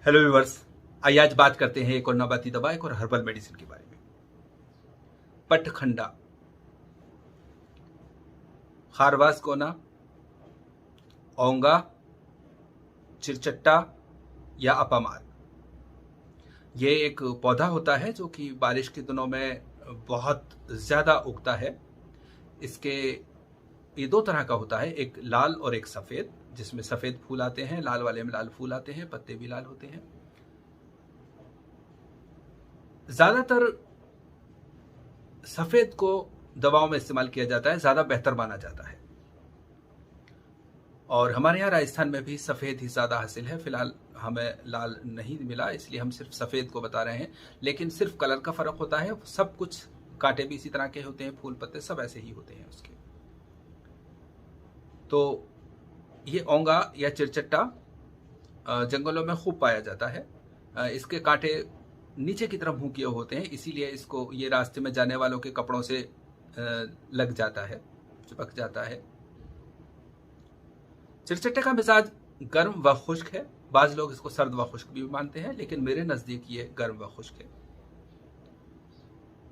Hello viewers, आइए आज बात करते हैं एक और नबाती दवा, एक और हर्बल मेडिसिन के बारे में। पटखंडा, खारवास कोना, ओंगा, चिरचट्टा या अपामार। ये एक पौधा होता है जो कि बारिश के दिनों में बहुत ज़्यादा उगता है। इसके ये दो तरह का होता है, एक लाल और एक सफ़ेद, जिसमें सफ़ेद फूल आते हैं, लाल वाले में लाल फूल आते हैं, पत्ते भी लाल होते हैं। ज़्यादातर सफ़ेद को दवाओं में इस्तेमाल किया जाता है, ज़्यादा बेहतर माना जाता है। और हमारे यहाँ राजस्थान में भी सफ़ेद ही ज़्यादा हासिल है। फिलहाल हमें लाल नहीं मिला, इसलिए हम सिर्फ सफ़ेद को बता रहे हैं। लेकिन सिर्फ कलर का फ़र्क होता है, सब कुछ कांटे भी इसी तरह के होते हैं, फूल पत्ते सब ऐसे ही होते हैं उसके। तो ये ओंगा या चिरचट्टा जंगलों में खूब पाया जाता है। इसके कांटे नीचे की तरफ मुंह किए होते हैं, इसीलिए इसको ये रास्ते में जाने वालों के कपड़ों से लग जाता है, चिपक जाता है। चिरचट्टे का मिजाज गर्म व खुश्क है। बाज लोग इसको सर्द व खुश्क भी मानते हैं, लेकिन मेरे नज़दीक ये गर्म व खुश्क है।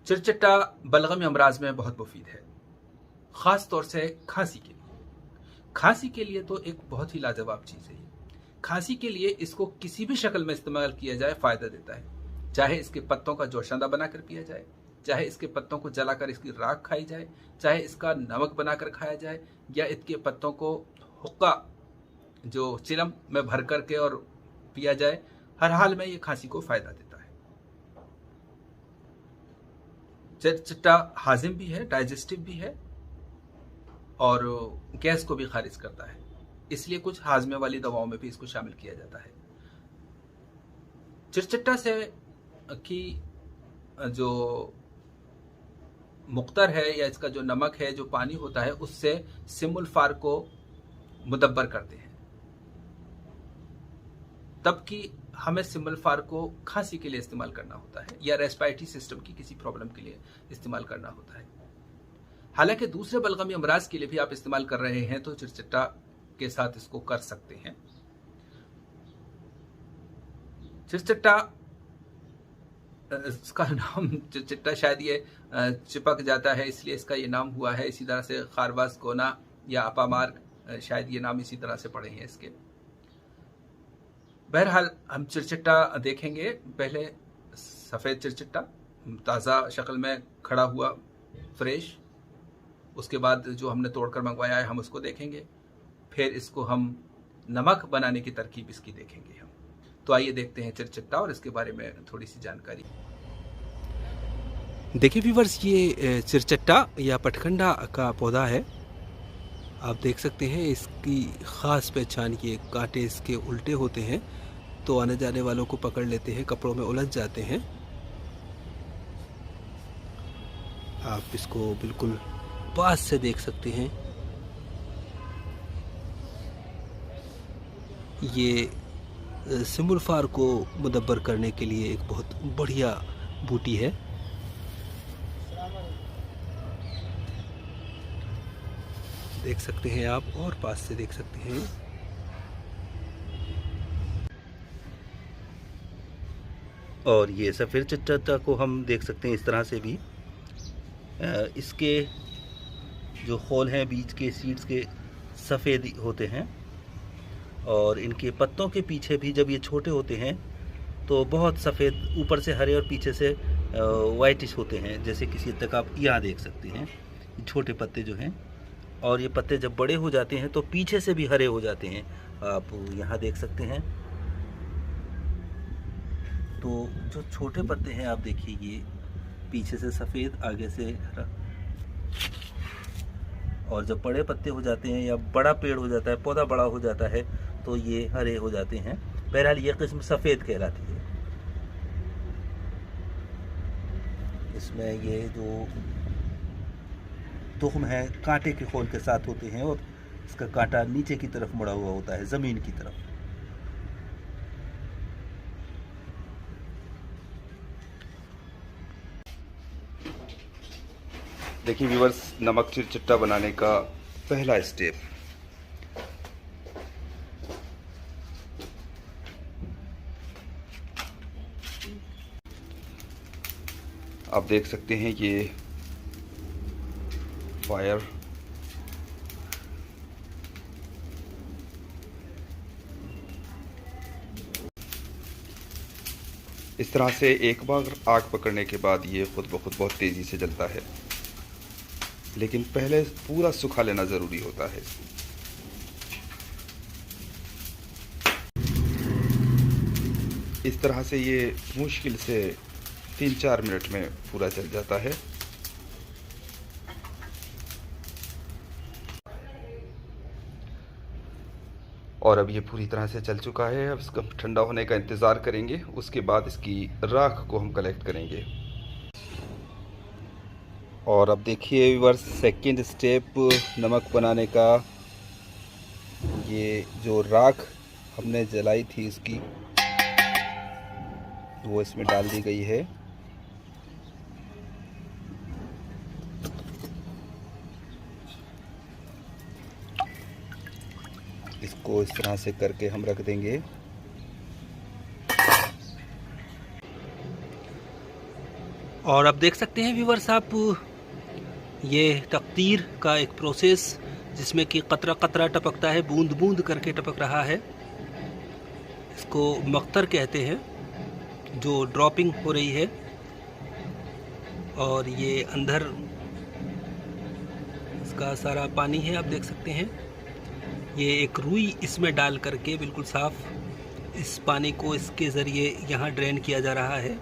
चिरचट्टा बलगम अमराज में बहुत मुफीद है, ख़ास तौर से खांसी के लिए। खांसी के लिए तो एक बहुत ही लाजवाब चीज़ है। खांसी के लिए इसको किसी भी शक्ल में इस्तेमाल किया जाए फ़ायदा देता है। चाहे इसके पत्तों का जोशंदा बनाकर पिया जाए, चाहे इसके पत्तों को जलाकर इसकी राख खाई जाए, चाहे इसका नमक बनाकर खाया जाए, या इसके पत्तों को हुक्का जो चिलम में भर करके और पिया जाए, हर हाल में ये खांसी को फ़ायदा देता है। चिरचट्टा हाजिम भी है, डाइजेस्टिव भी है और गैस को भी खारिज करता है, इसलिए कुछ हाजमे वाली दवाओं में भी इसको शामिल किया जाता है। चिरचट्टा से की जो मुक्तर है या इसका जो नमक है, जो पानी होता है, उससे सिमुल्फार को मुदब्बर करते हैं। तब कि हमें सिमुल्फार को खांसी के लिए इस्तेमाल करना होता है या रेस्पिरेटरी सिस्टम की किसी प्रॉब्लम के लिए इस्तेमाल करना होता है। हालांकि दूसरे बलगमी अमराज के लिए भी आप इस्तेमाल कर रहे हैं तो चिरचट्टा के साथ इसको कर सकते हैं। चिरचट्टा, इसका नाम चिरचट्टा शायद ये चिपक जाता है इसलिए इसका ये नाम हुआ है। इसी तरह से खारवास कोना या अपामार, शायद ये नाम इसी तरह से पड़े हैं इसके। बहरहाल हम चिरचट्टा देखेंगे। पहले सफ़ेद चिरचट्टा, ताज़ा शक्ल में खड़ा हुआ, फ्रेश। उसके बाद जो हमने तोड़कर मंगवाया है हम उसको देखेंगे। फिर इसको हम नमक बनाने की तरकीब इसकी देखेंगे हम। तो आइए देखते हैं चिरचट्टा और इसके बारे में थोड़ी सी जानकारी। देखिए व्यूवर्स, ये चिरचट्टा या पटखंडा का पौधा है। आप देख सकते हैं इसकी ख़ास पहचान, ये कांटे इसके उल्टे होते हैं तो आने जाने वालों को पकड़ लेते हैं, कपड़ों में उलझ जाते हैं। आप इसको बिल्कुल पास से देख सकते हैं। ये सिमुल्फार को मुदब्बर करने के लिए एक बहुत बढ़िया बूटी है। देख सकते हैं आप, और पास से देख सकते हैं। और ये सफ़ेद चिरचट्टा को हम देख सकते हैं इस तरह से भी। इसके जो खोल हैं बीज के, सीड्स के सफ़ेद होते हैं, और इनके पत्तों के पीछे भी जब ये छोटे होते हैं तो बहुत सफ़ेद, ऊपर से हरे और पीछे से वाइटिश होते हैं। जैसे किसी हद तक आप यहाँ देख सकते हैं छोटे पत्ते जो हैं, और ये पत्ते जब बड़े हो जाते हैं तो पीछे से भी हरे हो जाते हैं। आप यहाँ देख सकते हैं। तो जो छोटे पत्ते हैं आप देखिए, ये पीछे से सफ़ेद, आगे से हरा, और जब बड़े पत्ते हो जाते हैं या बड़ा पेड़ हो जाता है, पौधा बड़ा हो जाता है, तो ये हरे हो जाते हैं। बहरहाल ये किस्म सफ़ेद कहलाती है। इसमें ये जो तुख्म है कांटे के खोल के साथ होते हैं, और इसका कांटा नीचे की तरफ मुड़ा हुआ होता है, ज़मीन की तरफ। देखिए व्यूअर्स, नमक चिरचट्टा बनाने का पहला स्टेप। आप देख सकते हैं ये फायर इस तरह से एक बार आग पकड़ने के बाद ये खुद ब खुद बहुत तेज़ी से जलता है, लेकिन पहले पूरा सुखा लेना ज़रूरी होता है। इस तरह से ये मुश्किल से 3-4 मिनट में पूरा जल जाता है। और अब ये पूरी तरह से चल चुका है। अब इसका ठंडा होने का इंतज़ार करेंगे, उसके बाद इसकी राख को हम कलेक्ट करेंगे। और अब देखिए व्यूअर्स, सेकंड स्टेप नमक बनाने का, ये जो राख हमने जलाई थी इसकी, वो इसमें डाल दी गई है। इसको इस तरह से करके हम रख देंगे। और अब देख सकते हैं व्यूअर्स आप, ये तकदीर का एक प्रोसेस जिसमें कि कतरा कतरा टपकता है, बूंद बूंद करके टपक रहा है। इसको मख्तर कहते हैं, जो ड्रॉपिंग हो रही है। और ये अंदर इसका सारा पानी है, आप देख सकते हैं। ये एक रुई इसमें डाल करके बिल्कुल साफ इस पानी को इसके ज़रिए यहाँ ड्रेन किया जा रहा है।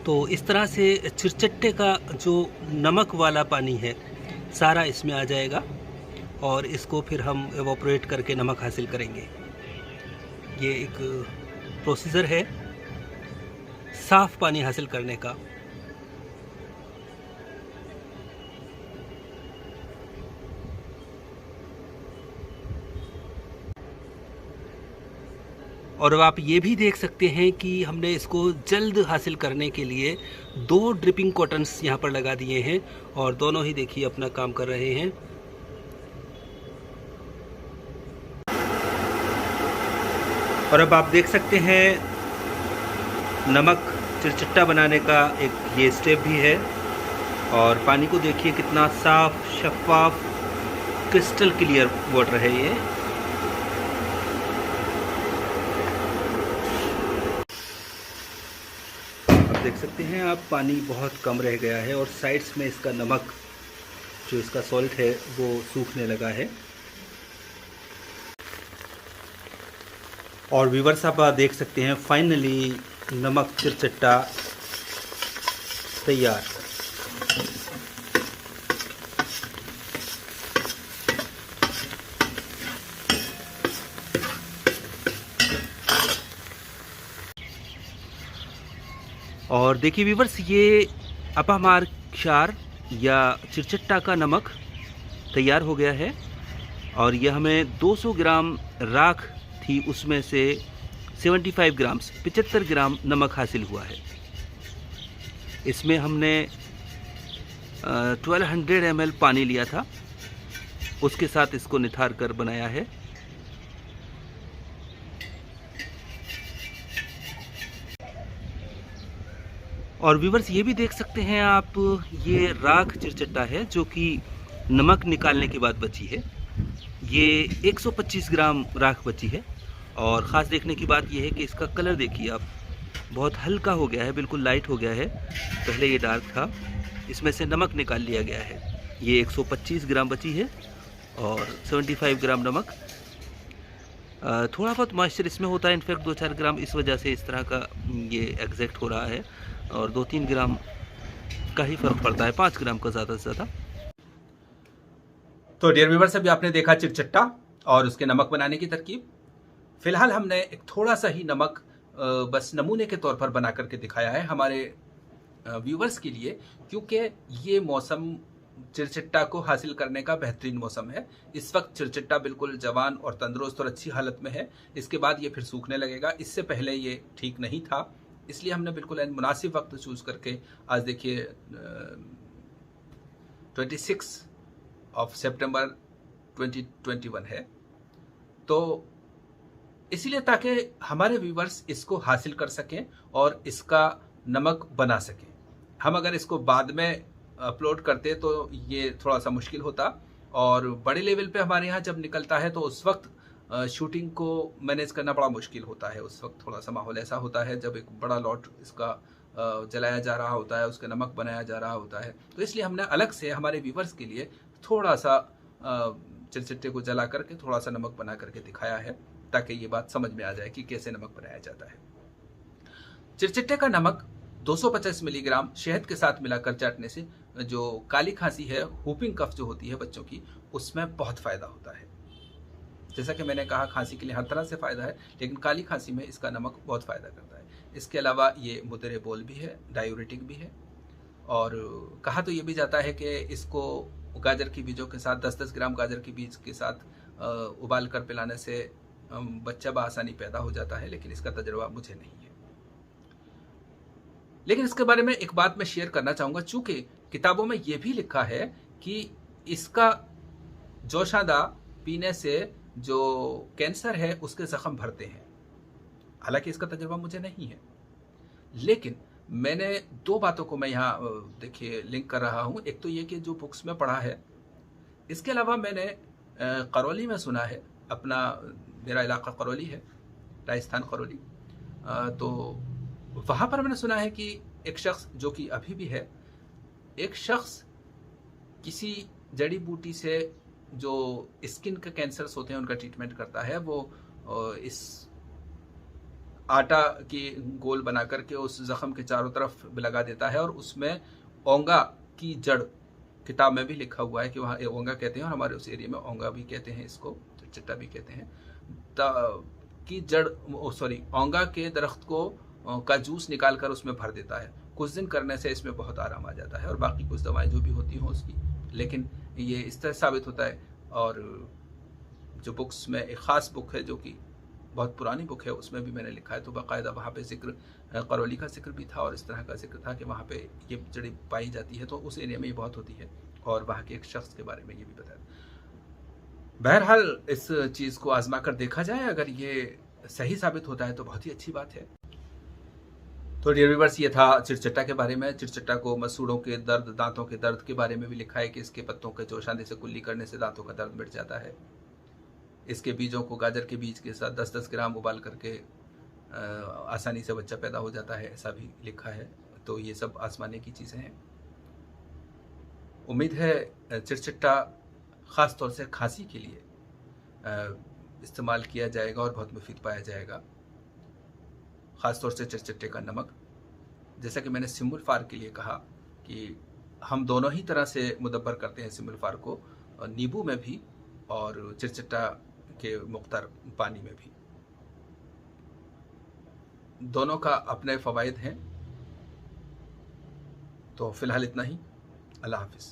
तो इस तरह से चिरचट्टे का जो नमक वाला पानी है सारा इसमें आ जाएगा और इसको फिर हम एवोपरेट करके नमक हासिल करेंगे। ये एक प्रोसीजर है साफ़ पानी हासिल करने का। और अब आप ये भी देख सकते हैं कि हमने इसको जल्द हासिल करने के लिए 2 ड्रिपिंग कॉटन्स यहाँ पर लगा दिए हैं और दोनों ही देखिए अपना काम कर रहे हैं। और अब आप देख सकते हैं नमक चिरचट्टा बनाने का एक ये स्टेप भी है। और पानी को देखिए कितना साफ शफाफ क्रिस्टल क्लियर वाटर है ये। देख सकते हैं आप, पानी बहुत कम रह गया है और साइड्स में इसका नमक जो इसका सॉल्ट है वो सूखने लगा है। और व्यूअर्स आप देख सकते हैं फाइनली नमक चिरचट्टा तैयार। और देखिए व्यूअर्स, ये अपामार क्षार या चिरचट्टा का नमक तैयार हो गया है। और यह हमें 200 ग्राम राख थी, उसमें से 75 ग्राम्स 75 ग्राम नमक हासिल हुआ है। इसमें हमने 1200 ml पानी लिया था, उसके साथ इसको निथार कर बनाया है। और व्यूअर्स ये भी देख सकते हैं आप, ये राख चिरचट्टा है जो कि नमक निकालने के बाद बची है। ये 125 ग्राम राख बची है। और ख़ास देखने की बात यह है कि इसका कलर देखिए आप, बहुत हल्का हो गया है, बिल्कुल लाइट हो गया है। पहले ये डार्क था, इसमें से नमक निकाल लिया गया है। ये 125 ग्राम बची है और 75 ग्राम नमक। थोड़ा बहुत मॉइस्चर इसमें होता है, इनफैक्ट 2-4 ग्राम, इस वजह से इस तरह का ये एग्जैक्ट हो रहा है। और 2-3 ग्राम का ही फ़र्क पड़ता है, 5 ग्राम का ज़्यादा से ज़्यादा। तो डियर व्यूअर्स, अभी आपने देखा चिरचट्टा और उसके नमक बनाने की तरकीब। फिलहाल हमने एक थोड़ा सा ही नमक बस नमूने के तौर पर बना करके दिखाया है हमारे व्यूअर्स के लिए, क्योंकि ये मौसम चिरचट्टा को हासिल करने का बेहतरीन मौसम है। इस वक्त चिरचट्टा बिल्कुल जवान और तंदुरुस्त और अच्छी हालत में है। इसके बाद ये फिर सूखने लगेगा। इससे पहले ये ठीक नहीं था, इसलिए हमने बिल्कुल मुनासिब वक्त चूज़ करके, आज देखिए 26 सितंबर 2021 है, तो इसीलिए ताकि हमारे व्यूवर्स इसको हासिल कर सकें और इसका नमक बना सकें। हम अगर इसको बाद में अपलोड करते तो ये थोड़ा सा मुश्किल होता, और बड़े लेवल पे हमारे यहाँ जब निकलता है तो उस वक्त शूटिंग को मैनेज करना बड़ा मुश्किल होता है। उस वक्त थोड़ा सा माहौल ऐसा होता है जब एक बड़ा लॉट इसका जलाया जा रहा होता है, उसका नमक बनाया जा रहा होता है। तो इसलिए हमने अलग से हमारे व्यूवर्स के लिए थोड़ा सा चिरचिट्टे को जला करके थोड़ा सा नमक बना करके दिखाया है, ताकि ये बात समझ में आ जाए कि कैसे नमक बनाया जाता है। चिरचिट्टे का नमक 250 मिलीग्राम शहद के साथ मिलाकर चाटने से जो काली खांसी है, हुपिंग कफ जो होती है बच्चों की, उसमें बहुत फायदा होता है। जैसा कि मैंने कहा, खांसी के लिए हर तरह से फायदा है, लेकिन काली खांसी में इसका नमक बहुत फायदा करता है। इसके अलावा ये मुदरे बोल भी है, डायूरेटिक भी है, और कहा तो ये भी जाता है कि इसको गाजर की बीजों के साथ 10-10 ग्राम गाजर के बीज के साथ उबाल कर पिलाने से बच्चा बआसानी पैदा हो जाता है, लेकिन इसका तजुर्बा मुझे नहीं है। लेकिन इसके बारे में एक बात मैं शेयर करना चाहूंगा, चूंकि किताबों में यह भी लिखा है कि इसका जोशादा पीने से जो कैंसर है उसके जख्म भरते हैं। हालांकि इसका तजुर्बा मुझे नहीं है, लेकिन मैंने दो बातों को मैं यहाँ देखिए लिंक कर रहा हूँ। एक तो ये कि जो बुक्स में पढ़ा है, इसके अलावा मैंने करौली में सुना है, मेरा इलाका करौली है, राजस्थान करौली, तो वहाँ पर मैंने सुना है कि एक शख्स जो कि अभी भी है, एक शख्स किसी जड़ी बूटी से जो स्किन के कैंसर्स होते हैं उनका ट्रीटमेंट करता है। वो इस आटा की गोल बना करके उस जख्म के चारों तरफ लगा देता है, और उसमें ओंगा की जड़, किताब में भी लिखा हुआ है कि वहाँ ओंगा कहते हैं और हमारे उस एरिया में ओंगा भी कहते हैं, इसको चिट्टा भी कहते हैं, की जड़ ओंगा के दरख्त को का जूस निकाल कर उसमें भर देता है। कुछ दिन करने से इसमें बहुत आराम आ जाता है, और बाकी कुछ दवाएं जो भी होती हों उसकी, लेकिन ये इस तरह साबित होता है। और जो बुक्स में एक ख़ास बुक है जो कि बहुत पुरानी बुक है, उसमें भी मैंने लिखा है, तो बाकायदा वहाँ पे जिक्र करौली का जिक्र भी था और इस तरह का जिक्र था कि वहाँ पे ये जड़ी पाई जाती है, तो उस एरिया में ये बहुत होती है, और वहाँ के एक शख्स के बारे में ये भी बताया। बहरहाल इस चीज़ को आजमा कर देखा जाए, अगर ये सही साबित होता है तो बहुत ही अच्छी बात है। तो डियर व्यूअर्स, ये था चिरचट्टा के बारे में। चिरचट्टा को मसूड़ों के दर्द, दांतों के दर्द के बारे में भी लिखा है कि इसके पत्तों के जोशांदे से कुल्ली करने से दांतों का दर्द मिट जाता है। इसके बीजों को गाजर के बीज के साथ 10-10 ग्राम उबाल करके आसानी से बच्चा पैदा हो जाता है, ऐसा भी लिखा है। तो ये सब आजमाने की चीज़ें हैं। उम्मीद है चिरचट्टा ख़ास तौर से खांसी के लिए इस्तेमाल किया जाएगा और बहुत मुफीद पाया जाएगा। ख़ास तौर से चिरचट्टे का नमक, जैसा कि मैंने सिमुल फार के लिए कहा कि हम दोनों ही तरह से मुदब्बर करते हैं सिमुल फार को, नींबू में भी और चिरचट्टा के मुख्तर पानी में भी। दोनों का अपने फ़वाइद हैं। तो फ़िलहाल इतना ही। अल्लाह हाफ़िज़।